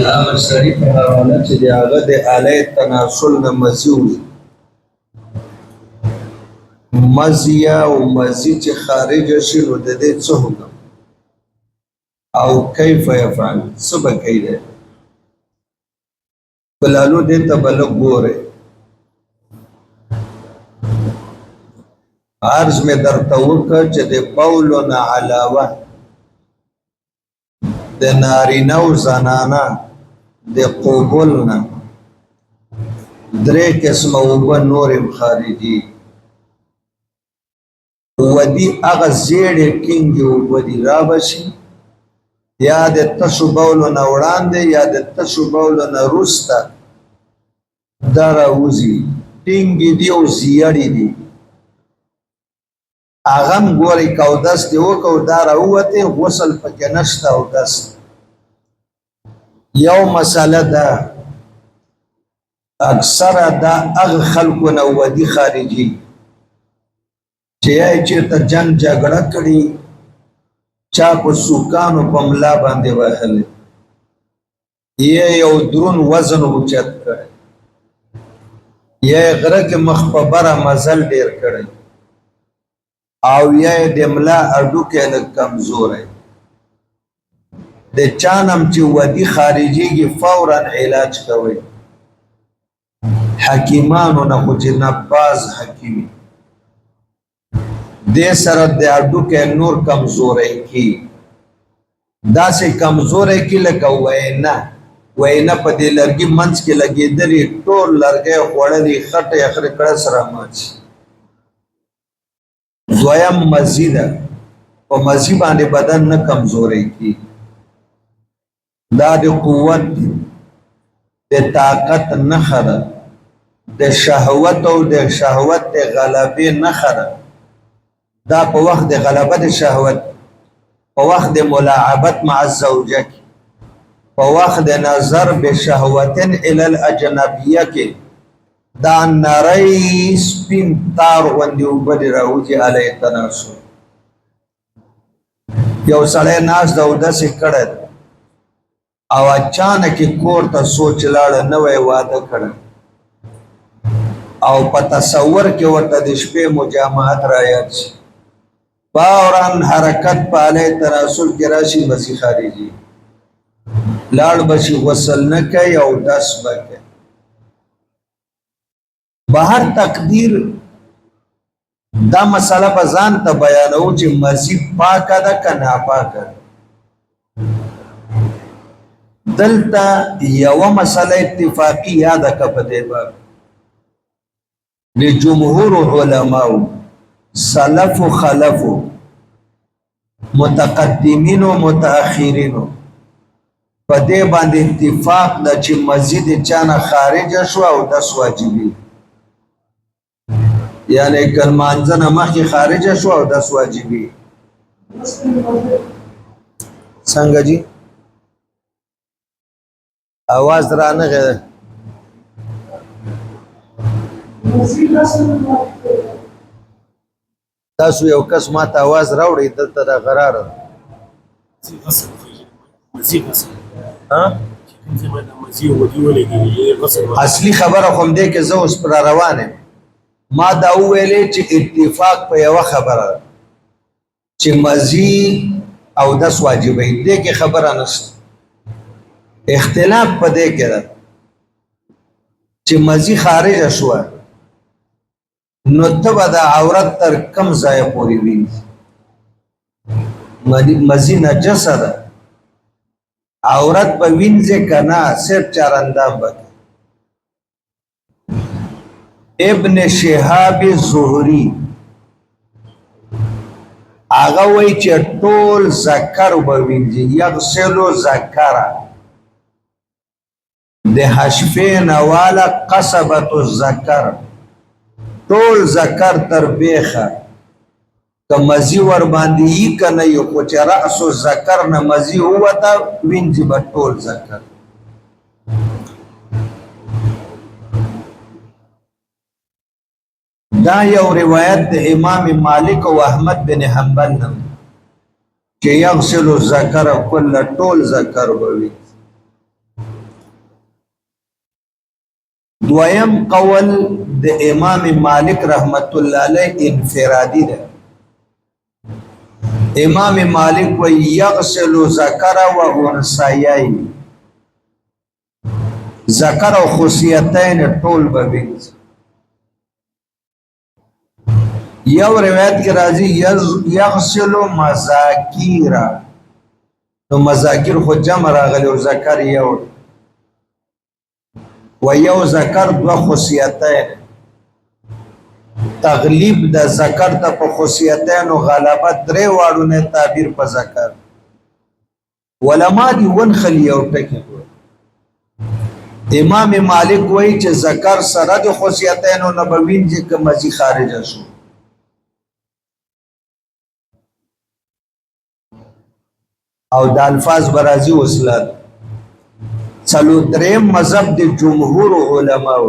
هغه سړي په حواله چې د هغه د آلې تناسل نه مزي وي مزي او مزي چې خارج شي نو د دې څه حکم او کیف يفعل څه به کوي دی بلالو دې ته به لږ ګورئ عرض مې درته وکړ چې د بولو نه علاوه د نارینه او زنانه د قبول نه درې قسمه اوبه نورې خارجي ودي هغه زیړې ټینګې اوبه دي رابشي یا د تشو بولو نه وړاندې یا د تشو بولو نه وروسته دا راوځي ټینګې دي او زیړې دي هغه هم ګورئ که اودس دې وکړو دا راووتې غسل پکې نشته اودس یو مسله ده اکثره دا هغه خلکو نه ودي خارجي چې یې چېرته جنګ جګړه کړي چا په سوکانو په ملا باندې وهلی یې یو درون وزن اوچت کړی یې غره کې مخ په بره مزل ډېر کړی او یې د ملا اډوکې لږ کمزوری د چانم چې ودي خارجيږي فورا علاج کوي حکیمانو نه خو چې نباز حکیمي دې سره د اډوکې نور کمزوری کی داسې کمزوری کی لکه وینا په دې لرګي منځ کې لګېدلې ټول لرګی خوړلې خټې اخرې کړه سره ماچ دویم مزي ده په مزي باندې بدن نه کمزوری کی دا د قوت د طاقت نښه ده د شهوت او د شهوت د غلبې نښه ده دا په وخت د غلبه د شهوت په وخت د ملاعبت مع الزوجه کې په وخت د نظر بشهوت الی الاجنبیه کې دا نری سپین تار غوندې اوبه دې راوځي علی تناسل یو سړی ناست ده اودسې کړی ده او اچانک کور ته سوچ لاړه نوی واده کړی او په تصور کې ورته د شپې مجامعت رایاد شي فوراً حرکت په علی تناسل کې راشي مزي خارجي لاړ بشي غسل نه کوي او دس به کوي بهر تقدیر دا مسله په ځان ته بیانو چې مزي پاکه ده که ناپاکه ده دلته یوه مسله اتفاقي یاده که په دې باب د جمهور علماو سلف و خلف متقدمین و متأخرین په دې باندې اتفاق ده چې مزید چانه خارجه شو او دس واجبي یعنی کلمانځه نه مخکې خارجه شو او دس واجبي څنګه جی आवाज رانغه تاسو یو کس ماته आवाज راوړی دلته د غرار اصلي خبره کوم دی کې زه اوس پر روانه ما دا ویلې چې اتفاق په یو خبره چې مزي او دس واجبې دې کې خبره نشته اختلاف په دې کې ده چې مزي خارج شو نو تبه د عورت تر کم ځای پورې وي مزي نجس ده عورت په وینځه کنا صرف چارندام بک ابن شهاب زهري هغه وی چې ټول ذکر به وینځي یغسلو ذکره د حشفین والا قصبت الذکر ټول ذکر تر بیخه که مزي ور باندې یې کنه یو خو چې رأس الذکر نه مزي ووته وینځي به ټول ذکر دا یو روایت د امام مالک او احمد بن حنبل نه چې یغسل الذکر کل ټول ذکر ووي دویم قول د امام مالک رحمت الله علیه انفرادی ده. امام مالک و یغسل ذکر و انثیین، ذکر او خصیتین ټول به وینځي. یو روایت کې راځي یغسل مذاکیرا، نو مذاکر خو جمع راغلی او ذکر یو و یو ذکر دو خصیتین، تغلیب د ذکر ته په خصیتین او غلبت درې واړو نه تعبیر په ذکر. علما دی ونخلی او ټکی. امام مالک وایي چې ذکر سره د خصیتین او نبوین چې کمزي خارجه شو. او د الفاظ برازي وصلت چلو دریم مذهب د جمهور علماء،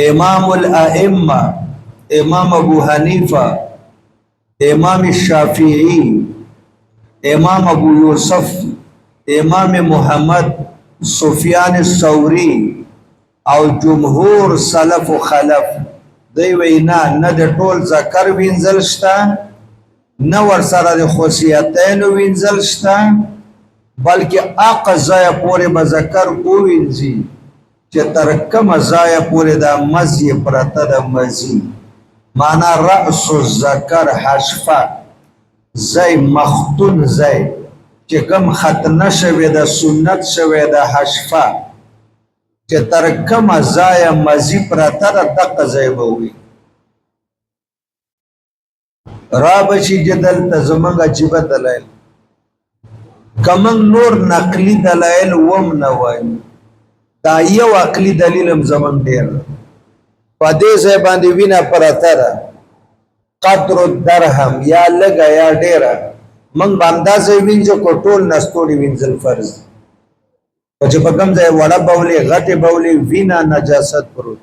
امام الائمه، امام ابو حنیفه، امام الشافعی، امام ابو یوسف، امام محمد، سفیان الثوری او جمهور سلف و خلف دی وینا نه د ټول ذکر وینځل شته نه ور سره د خصیتین وینځل شته، بلکې اق ځای پورې به ذکر ووینځي چې تر کومه ځای پورې د مزي پرته د مزي معنا رأس الذکر حشفه ځای مختون ځای چې کوم ختنه شوی د سنت شوی د حشفه چې تر کومه ځای مزي پرته د دقه ځای به وي. را بشي جدل ته زمونږ عجیبه دلایل کمن نور نقلی دلائل وم نه وایي، دا یو عقلی دلیل هم زمون ډیر په دې ځای باندې وینا پرته ده قدر الدرهم یا لګا یا ډیره من باندې وینځو کو ټول نستوړي وینځل فرض او چې په کوم ځای وړه بولې غټه بولې وینا نجاست پروت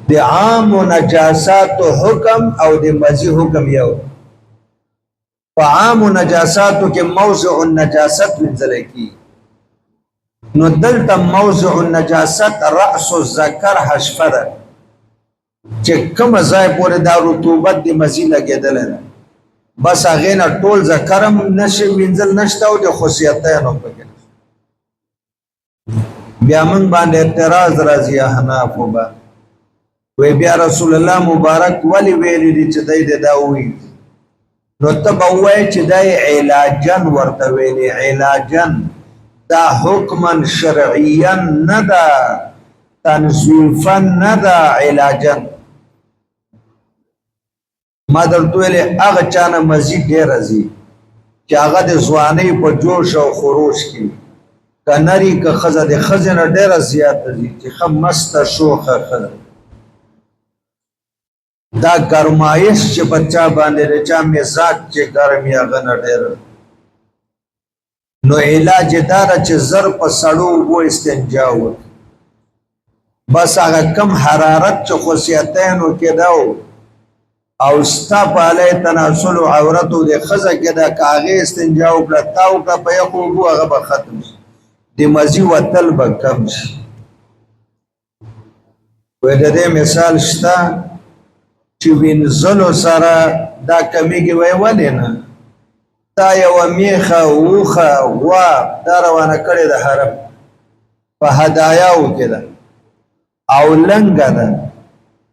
د عام نجاسات حکم او د مزي حکم یو. فعام نجاساتو کې موضع النجاست وینځل کی، نو دلته موضع النجاست رأس الذکر حشفه ده چې کوم ځای پورې دا رطوبت د مزي لګیدل ده بس هغه نه ټول ذکرم نشي وینځل نشته او د خصیتانو پکې. بیا من باندې اعتراض راځي احناف وبا وی بیا رسول الله مبارک ولی ویلی دي چې دای دا وی نو تبوی چې دای علاجن ورته ویلی، علاجن دا حکما شرعیا ندا تنظیفا ندا علاجن. ما درته ویلی هغه چانه مزید ډیر ازي چې هغه د ځواني په جوش او خروش کې کنری که خزه د خزنه ډیر زیات دي چې خمست شوخه خزه دا گرمایش چې بچا باندې رچا مزاج چې ګرمي هغه نه ډېر نو علاج دار چې زر په سړو وو استنجا و بس هغه کم حرارت چې خصیتینو کې داو او ستا په علی تناسل عورت د خزه کې دا کاغه استنجا او پلتاو کا په یو وو هغه به ختم د مزي وتل به کم شي. وې د دې مثال شته چې وینځلو سره دا کمیږي وای ولې نه دا یو میخه وخه غوا دا روانه کړې د حرم په هداياو کې ده او لنګه ده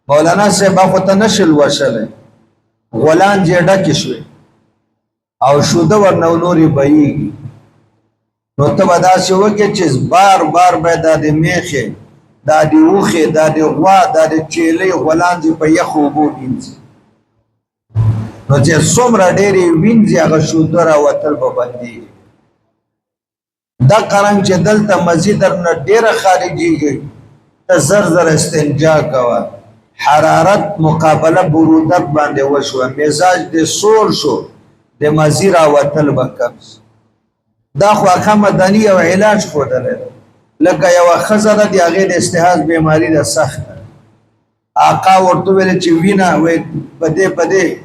مولانا صاحب خو ته نشل وشله غولان جېډه کې شوي او شو د ورنو نوري بېږي نو ته به داسې وکړې چې بار بار به دا د میخې دا دی وخه دا دی غوا دا دی چيلي غلاندې په یخو وبو وینځي نو چې څومره ډېرې وینځي هغه شو درا وتل به باندې دا قران چې دلته مزید نه ډېره خارجيږي ته زر زر استنجا کوه حرارت مقابله برودت باندې وشو مزاج د سور شو د مزیرا وتل بکم دا خو هغه مدني او علاج خو دلته لکه یو خزره دی هغه د استحاض بیماری ده سخت آقا ورته ویل چې وینا وې پدې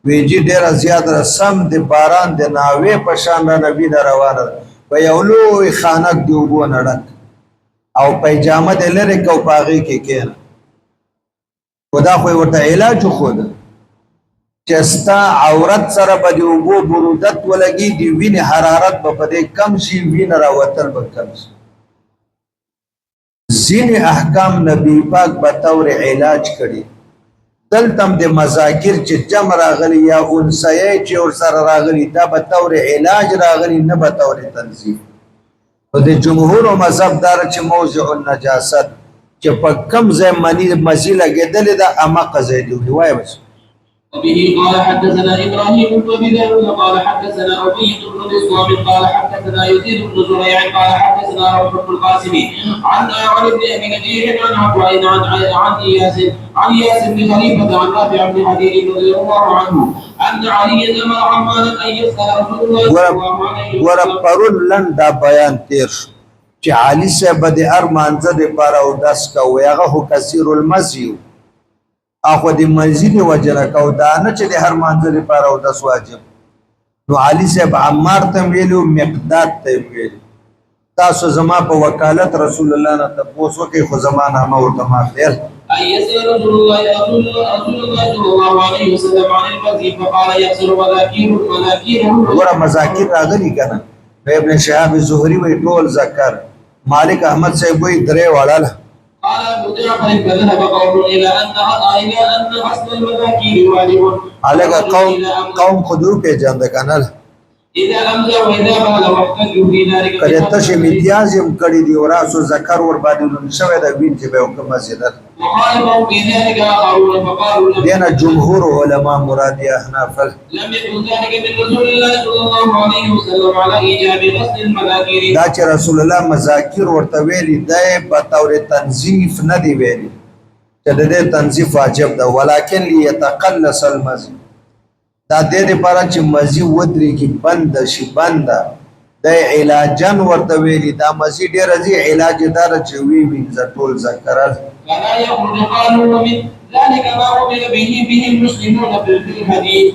ویجی ډیر زیات رسم د باران د ناوې په شان د نبی د روانه په یو لوی خانک دی وګو نړک او پیجامه د لری کو پاغي کې کېنه خدا خو ورته علاج خو ده چې ستا عورت سره به د اوبو برودت ولګي د وینې حرارت به په دې کم شي وینه راوتل به کم شي ځینې احکام نبی پاک به طور علاج کړي دلته هم د مذاکر چې جمع راغلي یا انثیې چې ورسره راغلي دا به طور علاج راغلي نه به طور تنظیم نو د جمهورو مذهب دار چې موضع النجاست چې په کم ځای مزي لګېدلې ده هماغه ځای دی وایه بس وبه قال حدثنا ابراهيم بن ابي داود قال حدثنا ابي بن الاسلام قال حدثنا يزيد بن زريع قال حدثنا روح بن القاسم عن ابن ابي نجيح عن عطاء عن اياس بن خليفه عن رافع بن حديد رضي الله عنه ان علي امر عمانا ان يسال رسول الله صلى الله عليه وسلم ورپرون لنډه بیان تیر چې علي صاحب د ارمانځه د پاره او داس کوي هغه هو کثیر المزي اخو د مسجد وجره کو دا نه چې د هر مانځ لپاره او د واجب نو علي صاحب عمار ته ویلو مقداد ته ویلو تاسو زما په وکالت رسول الله نه تاسو کې خو زمانه ما ورته ما خیر ايسر رسول الله صلى الله عليه وسلم عن المسجد فقال يكسر مذاكير ورا مذاکر راغلي کنه ابن شهاب زهري وی ټول ذکر مالک احمد صاحب وی درې وړاله قال ابو جعفر فذهب قوم الى ان غسل المذاكير واجب على قوم خذو په جنده کنه اذا امزى واذا بال واحتجوا في ذلك کله تشه امتیاز هم کړی دی وراسو ذکر ور باندې شوی دا وین چې به کوم مسجد وقالوا في ذلك اخرون فقالوا دينا جمهور علماء مراد احناف لم يكن ذلك من رسول الله صلى الله عليه وسلم على ايجاب غسل المذاكير دا چې رسول الله مذاکر ورته ویلي دی په تور تنظیف نه دی ویلي چې د دې تنظیف واجب ده ولکن ليتقلص المزي دا دې لپاره چې مزي ودري کې بند شي بند د علاجن ورته ویلي دا مزي ډېر ازي علاج دار چې وی ټول ذکرل فلا يخرج قالوا ومن ذلك ما امر به المسلمون في الحديث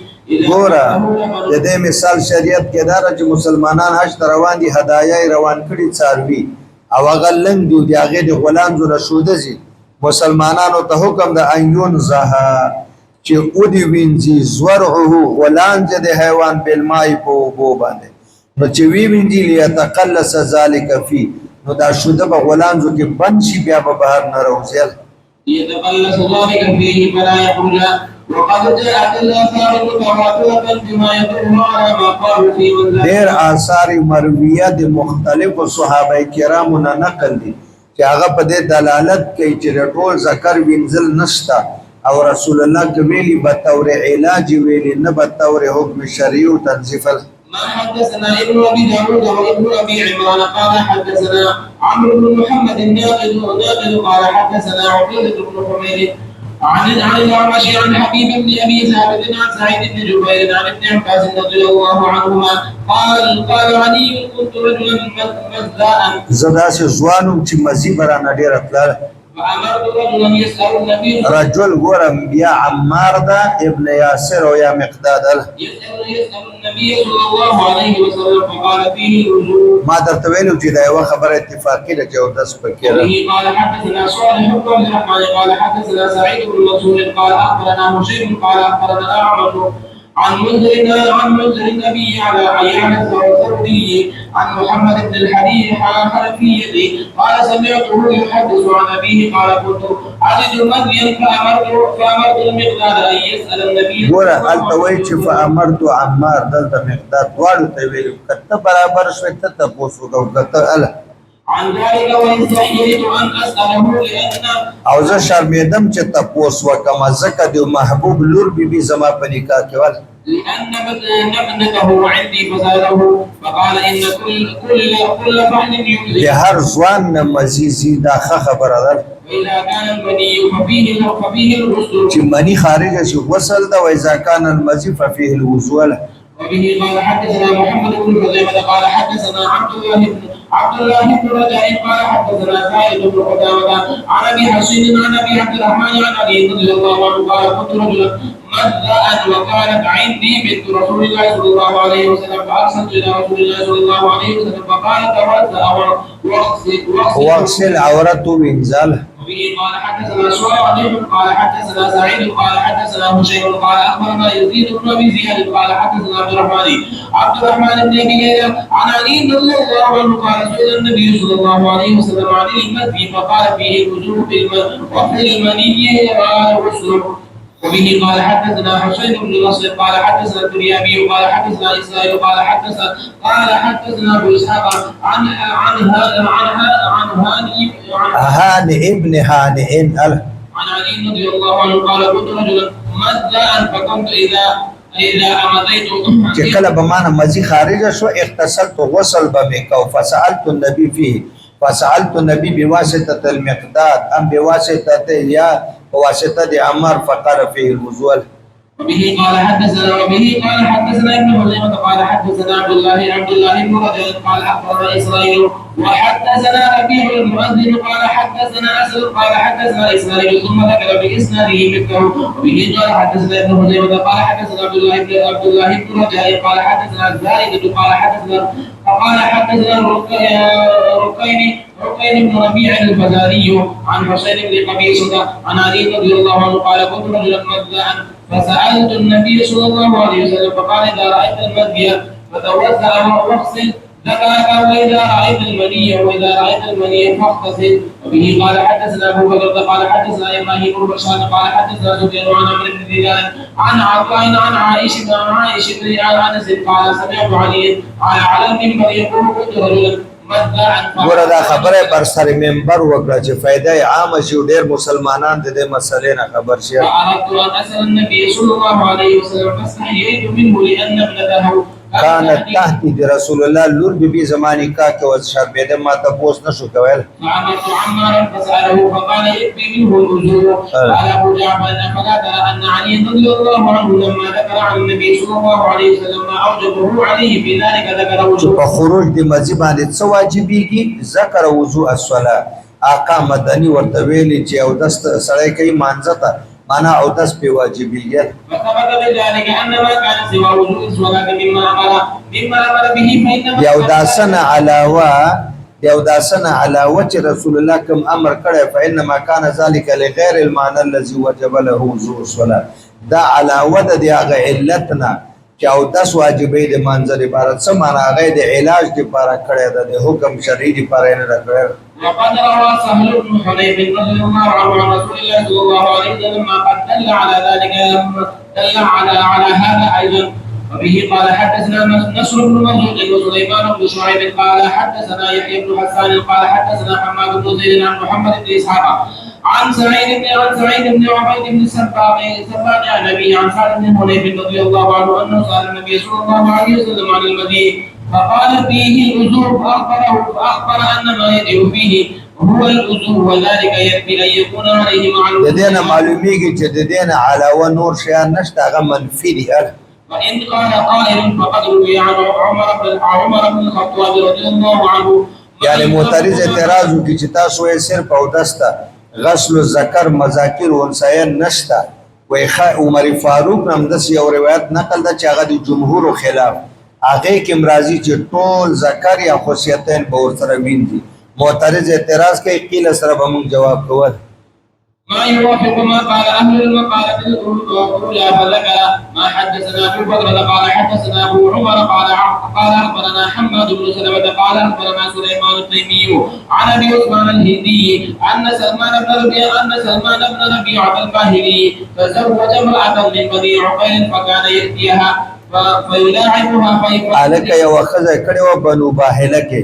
ګوره د دې مثال شریعت کې دا چې مسلمانان حج ته روان دي هدايا روان کړي څاروي او هغه لنګ دی هغه د غلام زره شوده زی مسلمانانو ته حکم د ایون زها چې او دی وینځي زورعه ولانځ د حیوان بالماء په بو باندې نو چې وی وینځي ليتقلص ذلك فی نو دا شوده په غلانځو کې بند شي بیا به بهر نه راوځي ليتقلص ذلك فيه فلا يخرج وقد جاءت الاثار المتواتره بما يدل على ما قالوا في ډېر آثار مرویه د مختلفو صحابه کرامو نه نقل دي چې هغه په دې دلالت کوي چې ټول ذکر وینځل نشتا او رسول الله کوي به تور علاج ویلي نه به تور حکم شرعي او تنظیف ما حدثنا ابن ابي داود وابن ابي عمران قال حدثنا عمرو بن محمد الناقد قال حدثنا عبيده بن حميد عن الاعمش عن حبيب بن ابي ثابت عن سعيد بن جبير عن ابن عباس رضي الله عنهما قال علي كنت رجلا مزاء زداس زوانم چې مزي برانه ډیر خپل فامرت رجلا يسال النبي رجل ګورم بیا عمار ده ابن یاسر او یا مقداد يسال النبي صلى الله عليه وسلم فقال فيه الوجوب ما درته ویلو چې دا یو خبره اتفاقی ده چې او داس پکې قال حدثنا صالح بن عبد الرحمن قال حدثنا سعيد بن منصور قال اخبرنا هشيم قال اخبرنا اعمش عن منذر النبي على عيان الثوري عن محمد بن الحنفية قال سمعته يحدث عن أبيه قال كنت أجد مديا فأمرت المقداد أن يسأل النبي ګوره هلته وایي چې فأمرت عمار دلته مقداد دواړو ته ویلو که ته برابر شوې ته تپوس وکړه که ته عن ذلك واستحييت أن أسأله لأن او زه شرمېدم چې تپوس وکړم ځکه د محبوب لور بیبي زما په نکاح کې ول لأن ابنته عندي فسأله فقال إن كل فحل يمزي د هر ځوان نه مزيزي دا ښه خبره ده وإذا كان المني ففيه الغسل چې مني خارجه شي غسل ده وإذا كان المزي ففيه الوضوء وبه قال حدثنا محمد بن خزيمة قال حدثنا عبد الله بن رجاء قال حدثنا سعيد بن قتادة عن ابي حسين عن ابي عبد الرحمن عن علي رضي الله عنه قال كنت رجلا مذاء وكانت عندي بنت رسول الله صلى الله عليه وسلم فارسلت الى رسول الله صلى الله عليه وسلم فقال توضا واغسل عورته وانزل. وبه قال حدثنا شعيب قال حدثنا سعيد قال حدثنا هشيم قال اخبرنا يزيد بن ابي زياد قال حدثنا عبد الرحمن بن ابي عن علي رضي الله عنه قال سئل النبي صلى الله عليه وسلم عن المذي فقال فيه الوجوب وفي المني غسل. وبه قال حدثنا حسين بن نصر قال حدثنا التريابي قال حدثنا اسرائيل قال حدثنا ابو اسحاق عن هانئ ابن هانئ عن علي رضي الله عنه قال كنت رجلا مذاء فكنت اذا امضيت چې کله به مانه مزي خارجه شو اغتسلت غسل به کو فسالت النبي فيه فسالت النبي بواسطه المقداد ام بواسطه يا بواسطه عمر فقال فيه الوضوء. وبه قال حدثنا ابن خزيمة قال حدثنا عبد الله بن رجل قال اخبرنا اسرائيل وحدثنا ربيع المؤذن قال حدثنا اسد قال حدثنا اسرائيل ثم ذكر باسناده مثله. وبه قال حدثنا ابن خزيمة قال حدثنا عبد الله بن رجل قال حدثنا الزائدة قال حدثنا رقين بن ربيع الفزاري عن حسين بن قبيصة عن علي رضي الله عنه قال كنت رجلا مذاء فسألت النبي صلى الله عليه وسلم فقال إذا رأيت المذي فتوضأ واغسل ذكرك وإذا رأيت المني فاغتسل. وبه قال حدثنا أبو بكر قال حدثنا إبراهيم بن بشار قال حدثنا سفيان عن عمرو بن دينار عن عطاء عن عائشة بن أنس قال سمعت علي على المنبر يقول كنت رجلا ګوره دا خبره پر سر منبر وکړه چې فائدہ عامه شي ډېر مسلمانان د دې مسلې نه خبر شي. فأردت أن أسأل النبي صلى الله عليه وسلم فاستحييت منه لأن ابنته كانت تحت رسول الله لور بي زماني کا کې وځ شربېده ما ته پوس نشو کول. فعمرت عمارا فسأله فقال يكفي منه الوضوء. قال أبو جعفر فلا ترى أن علي رضي الله عنه لما ذكر عن النبي صلى الله عليه وسلم ما أوجبه عليه في ذلك ذكر وضوء. په خروج د مزي باندې څه واجبېږي ذکر وضوء الصلاه. آقا مدني ورته ویلي چې او دست سړی کوي مانځه ته معنا او دس په واجبیت. فثبت بذلك ان ما كان سوى وجوب الصلاه مما امر به فانما یو داسنه علاوه چې رسول الله کوم امر کړی فانما كان ذلك لغیر المعنى الذي وجب له وضوء الصلاه. دا علاوه د هغه علتنا چې او دس واجبې د منځر عبارت څه معنا هغه د علاج لپاره کړی ده د حکم شرعي لپاره نه کړی. وقد روى سهل بن حنيف رضي الله عنه عن رسول الله صلى الله عليه وسلم قد دل على ذلك على هذا ايضا. وبه قال حدثنا نصر بن مرزوق وسليمان بن شعيب قال حدثنا يحيى بن حسان قال حدثنا حماد بن زيد عن محمد بن اسحاق عن سعيد بن عبيد بن سباق عن ابي عن سعد بن حنيف رضي الله عنه انه سال النبي صلى الله عليه وسلم عن المدين فقال فيه الوضوء فاخبر ان ما يجب فيه هو الوضوء وذلك يكفي ان يكون عليه معلوم. ددينا معلومیږي چې ددينا علاوه نور شیان نشته هغه منفي دي. وإن قال قائل فقد روي عن عمر بن الخطاب رضي الله عنه. يعني معترض اعتراض وکړي چې تاسو یې صرف او دسته غسل الذکر مذاکر ونسین نشته. وای عمر فاروق نام داس یو روایت نقل ده چې هغه د جمهور خلاف هغه کې مرضی چې ټول ذکر یا خصيتين به ورسره ویندي. معترض اعتراض کوي قیل سره به موږ جواب کوو. ما يوافق ما قال أهل المقالة الأولى فذكر ما حدثنا أبو بكر قال حدثنا أبو عمر قال أخبرنا حماد بن سلمة قال أخبرنا سليمان التيمي عن أبي عثمان الهندي أن سلمان بن ربيعة الباهلي تزوج امرأة من بني عقيل فكان يأتيها فيلاعبها عليك يا وخزه کړي و بنو باهله کې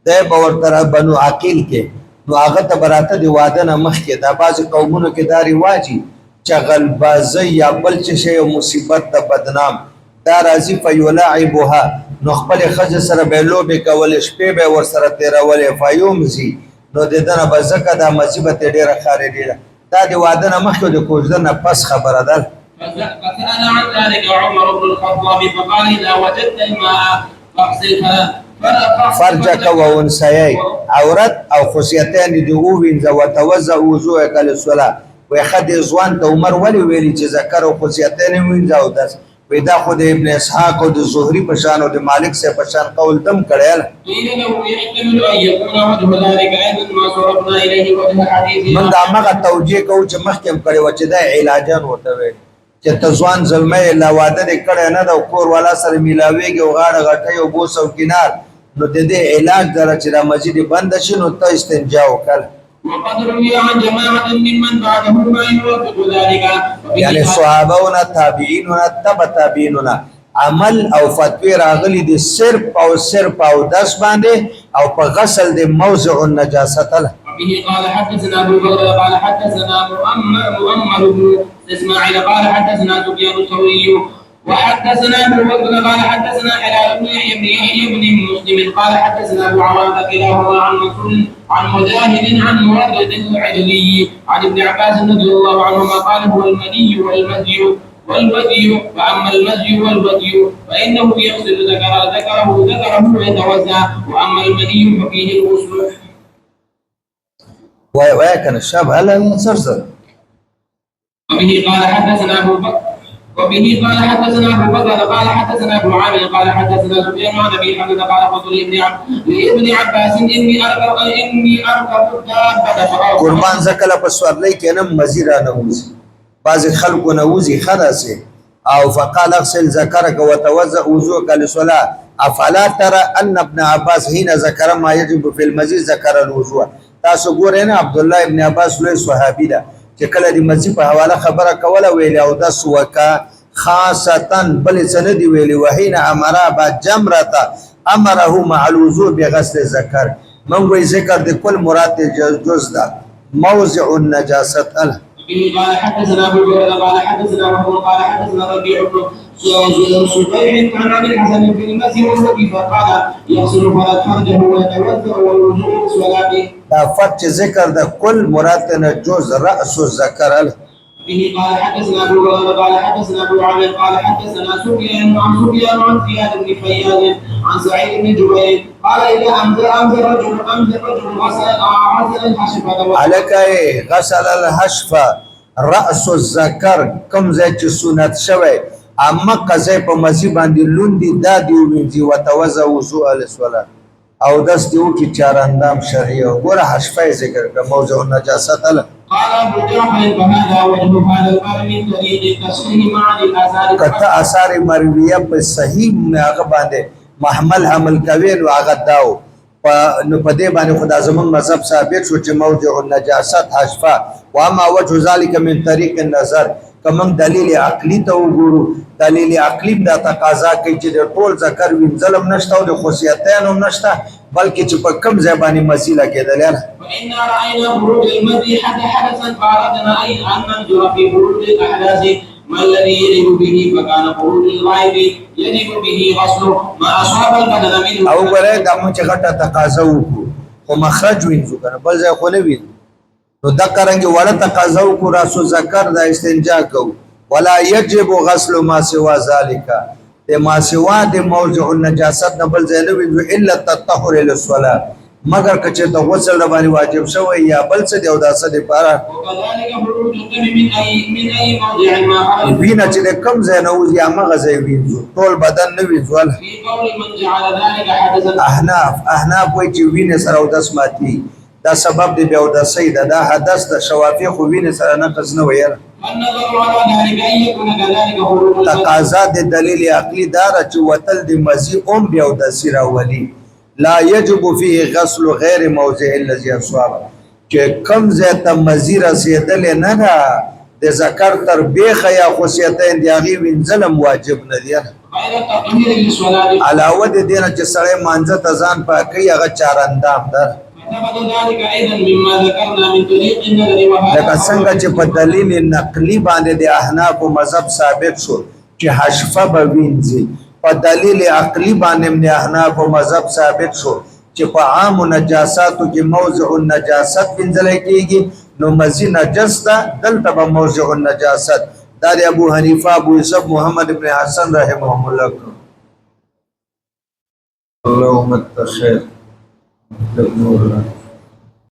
د باور بنو عقيل کې نو هغه ته براته دی واده نه مخکې دا بعض قومونو کې دا رواجی چغل بازی یا بل څه شی مصیبت ته بدنام دا راځي فیلاعبها نو خپل خځه سره به لوبې کول شپې به ور سره تیرولې فیومزي نو د دنه بزکه دا مصیبت ډیره خارې ډیره دا دی واده نه مخکې د کوژده نه پس خبره ده. فسأل عن ذلك عمر بن الخطاب فقال إذا وجدت الماء فاغسلها فرجك وانسيي عورت او خصيتين دي او وینځه وتوزع وضوء کله صلاه وی خد ځوان ته عمر ولی ویلی چې ذکر او خصیتین وینځه او داس پیدا خود ابن اسحاق او د زهری په شان او د مالک سے په شان قول دم کړل قيل له يحتمل ان يكون وجه ذلك ايضا ما صرفنا اليه وجه الحديث من دا هغه توجیه کو چې مخکې کړي و چې دا علاجان وته وي چې تزوان زلمه لا واده کړي نه د کور والا سره میلاويږي او غاړه غټي او بوس او کینار نو د دې علاج در چې را مسجد بند شي نو ته استنجا وکړه وقد روي عن جماعة ممن بعده ما يوافق ذلك یعنی صحابهونه تابعینونه تبع تابعینونه عمل او فتوی راغلی دي صرف او دس باندې او په غسل د موضع النجاست له به قال حدثنا ابو بكر قال حدثنا مؤمل بن اسماعيل قال حدثنا سفيان الثوري وحدثنا ابو بكر قال حدثنا حلال بن يحيى بن مسلم قال حدثنا ابو عوانة كلاهما عن منصور عن مجاهد عن مورد العدلي عن ابن عباس رضي الله عنهما قال هو المني والبدي فاما المزي والبدي فانه يغسل ذكره ويتوزع واما المني ففيه الغسل. وكان الشاب هلا سرسر. وبه قال حدثنا ابو بكر قال حدثنا ابو عامر قال حدثنا سفيان عن ابي حمزه قال قلت لابن عباس اني اركب الدابه قربان زکله په سوارلې کې نه مزیرا نه وځي بعض خلکو نه وځي خلاصه او فقال اغسل ذكرك وتوضا وضوءك للصلاه افلا ترى ان ابن عباس حين ذكر ما يجب في المزيد ذكر الوضوء. تاسو ګورئ نه عبد الله ابن عباس لوی صحابي ده چې کله د مسجد په حواله خبره کوله ویل او د سوکا خاصتن بل سند ویل وحين امر با جمرته امره مع الوضوء بغسل الذكر من وی ذکر د کل مراد جز ده موضع النجاست ال قال حدثنا ابو بكر قال حدثنا محمود قال حدثنا ربيع بن صبيح عن ابي الحسن بن المسيح والنبي فقال يغسل فرجه ويتوضا والوضوء لصلاته. دا فرج ذکر د کل مراد نه جز راس الذکر ال به قال حدثنا ابو بكر قال حدثنا ابو عامر قال حدثنا سفيان عن زياد بن فياض عن سعيد بن جبير قال اذا انزل رجل غسل الحشفه عليك غسل الحشفه راس الذکر کم ځای چې سنت شوی اما قضې په مزي باندې لوندي دا دی وینځي وتوزا وضوء للصلاه او داس دیو کی چار اندام شرعي او ګوره حشفه ذکر د موضوع النجاست له قال ابو جعفر فهذا وجه هذا القول من طريق التصحيح مع الاثار کته اثار مرویه په صحیح هغه باندې محمل عمل کوي نو هغه داو نو په دې باندې خدا زمون مذهب ثابت شو چې موضوع النجاست حشفه واما وجه ذلك من طريق النظر کوم دلیل عقلی ته وګورو دلیل عقلی دا تقاضا کوي چې د ټول ذکر وینځلم نشته او د خصوصیتانو نشته بلکې چې په کم ځای باندې مسیله کېدل وان راينا خروج المذي حدثا فاردنا ان ننظر في خروج الاحداث ما الذي يجب به فكان خروج الغائب يجب به غسل ما اصاب البدن منه او غره د مو چې غټه تقاضا وکړو او مخرج وینځو کنه بل ځای خو نه وینځو نو دا کرانګي ولا تقاضا کو راسو ذکر دا استنجا کو ولا يجب غسل ما سوا ذلك ته ما سوا د موضوع النجاست نه بل ځای نه الا التطهر للصلاه مگر کچه ته غسل باندې واجب شوی یا بل څه دی او دا څه دی پاره وكذلك خروج الدم من اي موضع ما وینه چې کم ځای نه وځي هغه ځای وینځو ټول بدن نه وینځول في قول من جعل ذلك حدثا احناف وایي چې وینه سره او داس ماتي دا سبب دی بیا د سید دا حدث د شوافی خو وینې سره نه قصنه ویل تقاضا د دلیل عقلی دار چې وتل د مزي بیا د سیره ولی لا يجب فيه غسل غیر موضع الذي اصاب چې کم ځای ته مزي رسیدل نه ده د ذکر تر بیخه یا خصوصیتین دی هغه وینځلم واجب نه دی علاوه د دینه چې سړی مانځه ته ځان پاکي هغه چار اندام ده لکه څنګه چې په دلیل نقلی باندې د احناف مذهب ثابت شو چې حشفه به وینځي په دلیل عقلی باندې د احناف مذهب ثابت شو چې په عام نجاساتو کې موضع النجاست وینځل کېږي نو مزي نجس ده دلته به موضع النجاست دا د ابو حنیفه ابو یوسف محمد ابن حسن رحمهم الله اللهم تخیر نور